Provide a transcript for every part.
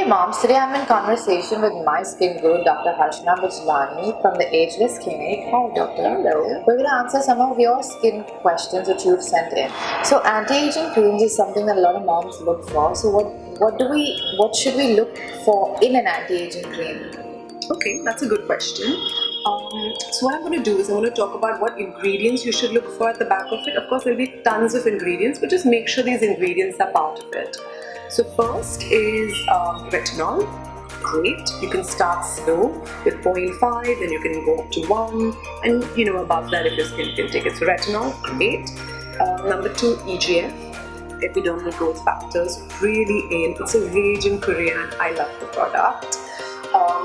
moms, today I'm in conversation with my skin guru, Dr. Harshna Bijlani from the Ageless Clinic. Hi, doctor. Hello. We're going to answer some of your skin questions which you've sent in. So, anti-aging creams is something that a lot of moms look for. So, what should we look for in an anti-aging cream? Okay, that's a good question. So what I'm going to do is I'm going to talk about what ingredients you should look for at the back of it. Of course, there'll be tons of ingredients, but just make sure these ingredients are part of it. So first is retinol. Great. You can start slow with 0.5, then you can go up to 1, and above that if your skin can take it. So retinol, great. Number 2, EGF. Epidermal growth factors, really in. It's a rage in Korea and I love the product.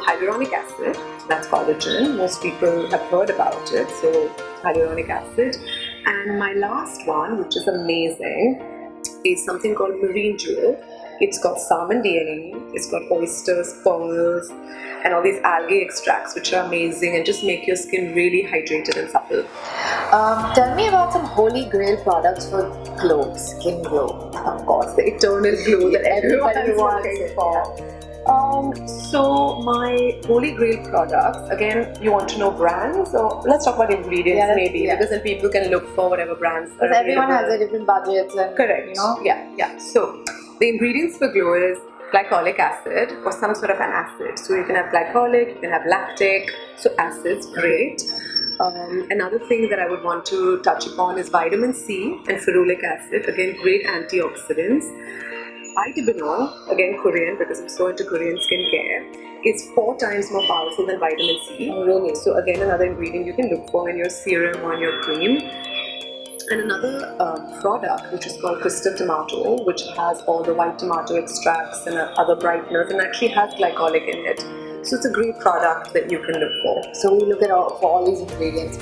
Hyaluronic acid, that's collagen. Most people have heard about it, so hyaluronic acid. And my last one, which is amazing, is something called marine jewel. It's got salmon DNA, it's got oysters, pearls, and all these algae extracts, which are amazing and just make your skin really hydrated and supple. Tell me about some holy grail products for glow, skin glow. Of course, the eternal glow that everyone wants looking for. So my holy grail products, again, you want to know brands, or let's talk about ingredients because then people can look for whatever brands are available. Everyone has their different budgets and correct. Yeah. So the ingredients for glow is glycolic acid or some sort of an acid. So you can have glycolic, you can have lactic, so acids, great. Another thing that I would want to touch upon is vitamin C and ferulic acid, again great antioxidants. Idibinol, again Korean because I'm so into Korean skincare, is 4 times more powerful than vitamin C. Oh, really? So again another ingredient you can look for in your serum or in your cream. And another product which is called Crystal Tomato, which has all the white tomato extracts and other brighteners and actually has glycolic in it. So it's a great product that you can look for. So we look at for all these ingredients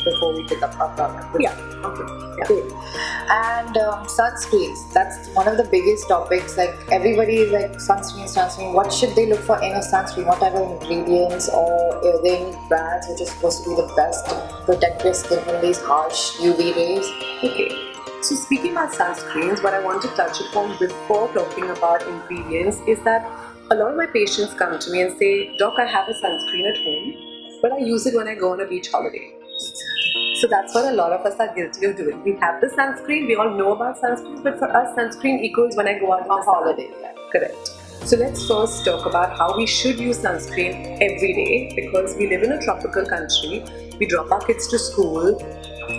before we pick up our product. Yeah. Okay. Yeah. Cool. And sunscreens, that's one of the biggest topics. Like everybody is like sunscreen. What should they look for in a sunscreen? What type of ingredients, or are there any brands which are supposed to be the best to protect your skin from these harsh UV rays? Okay. So speaking about sunscreens, what I want to touch upon before talking about ingredients is that a lot of my patients come to me and say, Doc, I have a sunscreen at home, but I use it when I go on a beach holiday. So that's what a lot of us are guilty of doing. We have the sunscreen, we all know about sunscreen, but for us sunscreen equals when I go out on holiday. Correct. So let's first talk about how we should use sunscreen every day, because we live in a tropical country. We drop our kids to school,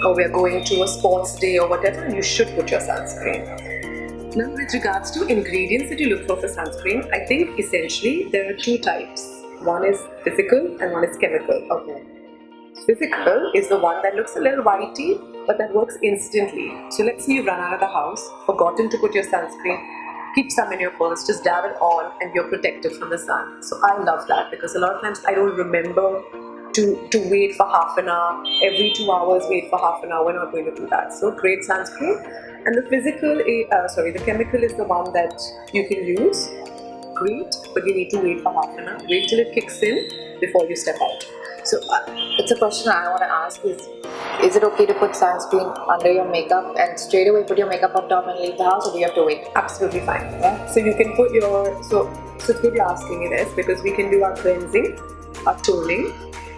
or we're going to a sports day or whatever, and you should put your sunscreen. Now with regards to ingredients that you look for sunscreen, I think essentially there are 2 types. One is physical and one is chemical. Okay. Physical is the one that looks a little whitey, but that works instantly. So let's say you run out of the house, forgotten to put your sunscreen, keep some in your purse, just dab it on and you're protected from the sun. So I love that because a lot of times I don't remember to wait for half an hour, every 2 hours wait for half an hour. We're not going to do that. So great sunscreen. And the the chemical is the one that you can use. Great, but you need to wait for half an hour. Wait till it kicks in before you step out. So it's a question I want to ask is it okay to put sunscreen under your makeup and straight away put your makeup on top and leave the house, or do you have to wait? Absolutely fine. Yeah? So you can put your, so it's good you're asking me this because we can do our cleansing, our toning,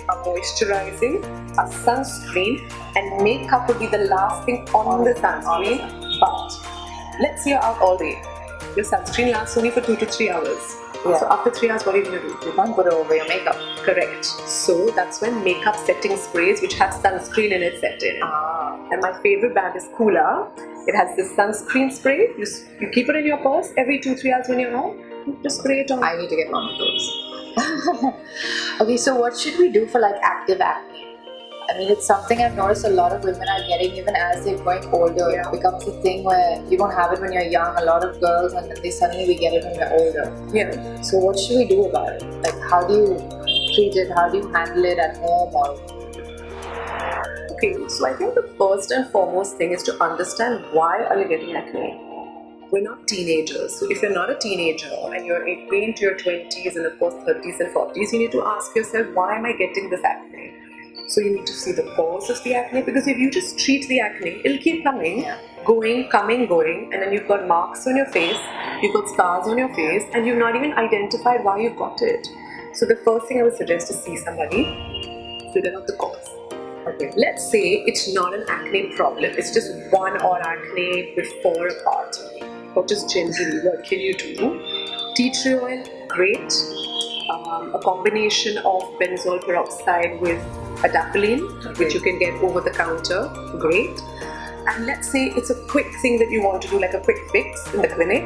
our moisturizing, our sunscreen, and makeup would be the last thing on the sunscreen. But let's say you're out all day. Your sunscreen lasts only for 2 to 3 hours. Yeah. So after 3 hours, what are you going to do? You can't put it over your makeup. Correct. So that's when makeup setting sprays which have sunscreen in it set in. And my favorite brand is Coola. It has this sunscreen spray. You keep it in your purse every 2-3 hours when you're out. Just spray it on. I need to get one of those. Okay, so what should we do for like active acne? I mean, it's something I've noticed a lot of women are getting even as they're growing older. Yeah. It becomes a thing where you don't have it when you're young. A lot of girls, and then we get it when we're older. Yeah. So what should we do about it? Like, how do you treat it? How do you handle it at home? Or okay, so I think the first and foremost thing is to understand why are you getting acne. We're not teenagers. So if you're not a teenager and you're way into your 20s and of course 30s and 40s, you need to ask yourself, why am I getting this acne? So you need to see the cause of the acne, because if you just treat the acne, it'll keep coming, Yeah. going, coming, going, and then you've got marks on your face, you've got scars on your face, and you've not even identified why you've got it. So the first thing I would suggest is see somebody, figure out the cause. Okay, let's say it's not an acne problem, it's just one or acne before a part. Or just generally, what can you do? Tea tree oil, great. A combination of benzoyl peroxide with adapalene, which you can get over the counter, great. And let's say it's a quick thing that you want to do, like a quick fix in the clinic.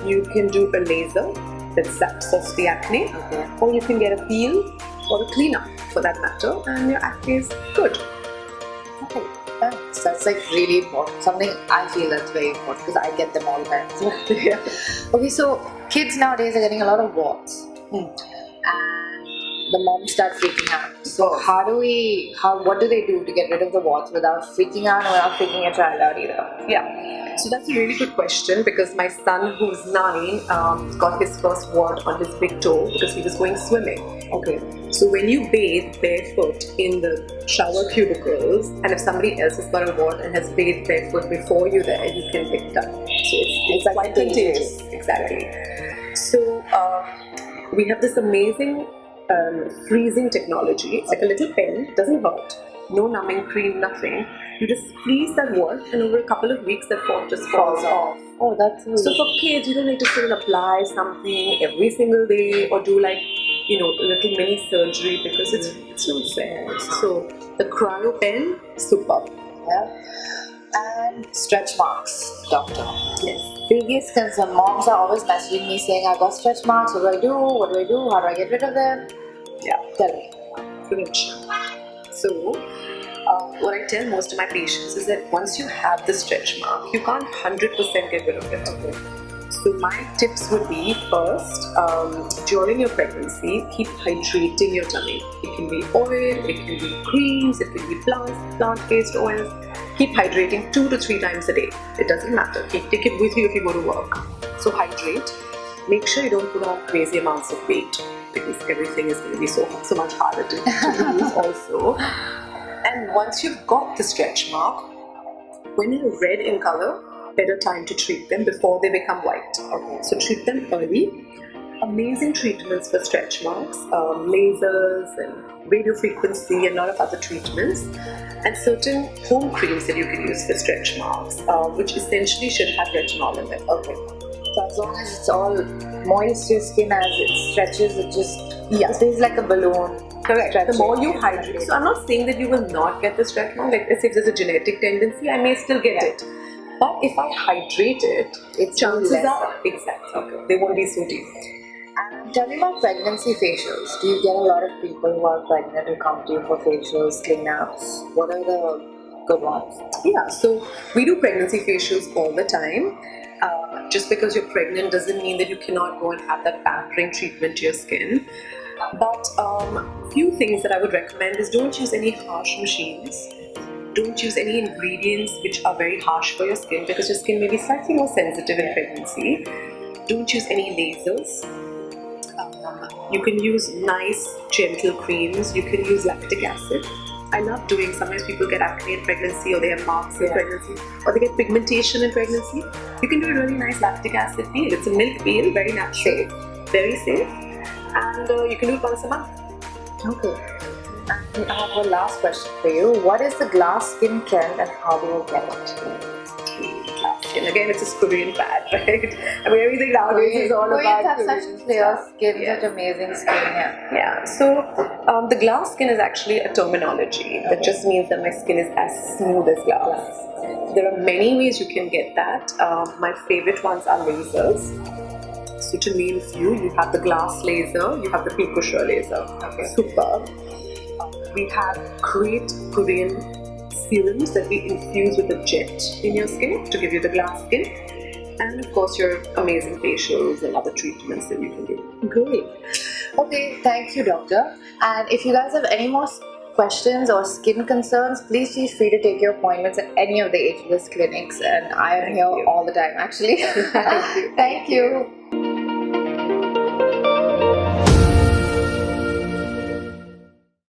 You can do a laser that zaps off the acne, or you can get a peel or a cleanup for that matter, and your acne is good. Okay. So that's like really important. Something I feel that's very important because I get them all the time. Yeah. Okay, so kids nowadays are getting a lot of warts. And the moms start freaking out. So what do they do to get rid of the warts without freaking out and without freaking your child out either? Yeah, so that's a really good question, because my son, who's 9, got his first wart on his big toe because he was going swimming. Okay. So when you bathe barefoot in the shower cubicles, and if somebody else has got a wart and has bathed barefoot before you there, you can pick it up. So it's like quite contagious. Exactly. So we have this amazing freezing technology. It's like a little pen, doesn't hurt, no numbing cream, nothing. You just freeze that wart, and over a couple of weeks that wart just falls off. Oh, that's really... So for kids, you don't need to still apply something every single day or do like, a little mini surgery, because it's not fair. So the cryo pen, super. Yeah. And stretch marks, doctor. Yes. Biggest concern. Moms are always messaging me saying, I got stretch marks. What do I do? What do I do? How do I get rid of them? Yeah. Tell me. Prevention. So, what I tell most of my patients is that once you have the stretch mark, you can't 100% get rid of it. Okay. So my tips would be, first, during your pregnancy, keep hydrating your tummy. It can be oil, it can be creams, it can be plant-based oils. Keep hydrating 2 to 3 times a day. It doesn't matter. Take it with you if you go to work. So hydrate. Make sure you don't put on crazy amounts of weight, because everything is going to be so much harder to lose also. And once you've got the stretch mark, when they're red in color, better time to treat them before they become white. Okay. So treat them early. Amazing treatments for stretch marks, lasers and radio frequency and a lot of other treatments, and certain home creams that you can use for stretch marks, which essentially should have retinol in them. Okay. So as long as it's all moist to your skin, as it stretches, it stays like a balloon. Correct. Stretching. The more you hydrate. So I'm not saying that you will not get the stretch mark. Like, let's say if there's a genetic tendency, I may still get it. But if I hydrate it, chances are exactly. Okay. They won't be so deep. And tell me about pregnancy facials. Do you get a lot of people who are pregnant who come to you for facials, cleanups? What are the good ones? Yeah, so we do pregnancy facials all the time. Just because you're pregnant doesn't mean that you cannot go and have that pampering treatment to your skin. But few things that I would recommend is, don't use any harsh machines. Don't use any ingredients which are very harsh for your skin, because your skin may be slightly more sensitive in pregnancy. Don't use any lasers. You can use nice, gentle creams. You can use lactic acid. I love doing, sometimes people get acne in pregnancy, or they have marks in pregnancy, or they get pigmentation in pregnancy. You can do a really nice lactic acid peel. It's a milk peel, very natural, very safe, and you can do it once a month. Okay. And I have a last question for you. What is the glass skin trend and how do you get it? And again, it's a Korean fad, right? I mean, everything nowadays is all about Koreans have such clear skin, such amazing skin. Yeah. So the glass skin is actually a terminology that just means that my skin is as smooth as glass. There are many ways you can get that. My favorite ones are lasers. So to name a few, you have the glass laser, you have the Picosure laser. Okay. Superb. We have great Korean serums that we infuse with a jet in your skin to give you the glass skin, and of course your amazing facials and other treatments that you can do. Great. Okay, thank you, doctor. And if you guys have any more questions or skin concerns, please feel free to take your appointments at any of the ageless clinics, and I am here all the time actually. Thank you.